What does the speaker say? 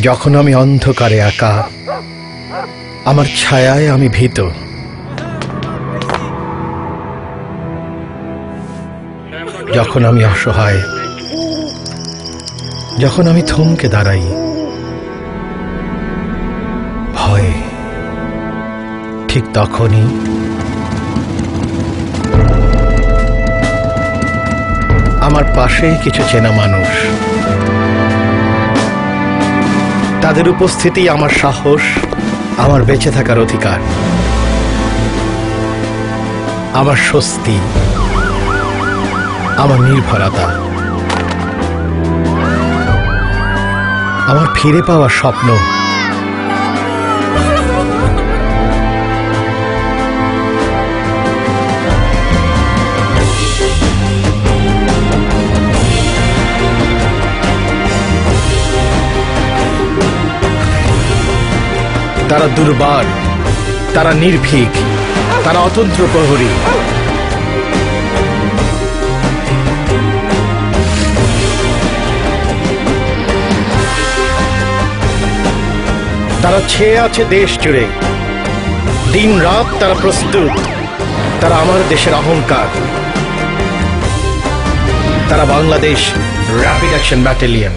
যখন আমি অন্ধকারে একা, আমার ছায়ায় আমি ভীত, যখন আমি অসহায়, যখন আমি থমকে দাঁড়াই ভয়ে, ঠিক তখনই আমার পাশেই কিছু চেনা মানুষ, তাদের উপস্থিতি আমার সাহস, আমার বেঁচে থাকার অধিকার, আমার স্বস্তি, আমার নির্ভরতা, আমার ফিরে পাওয়ার স্বপ্ন। তারা দুর্বার, তারা নির্ভীক, তারা অতন্ত্র প্রহরী। তারা ছেয়ে আছে দেশ জুড়ে, দিন রাত তারা প্রস্তুত, তারা আমার দেশের অহংকার। তারা বাংলাদেশ র্যাপিড অ্যাকশন ব্যাটালিয়ন।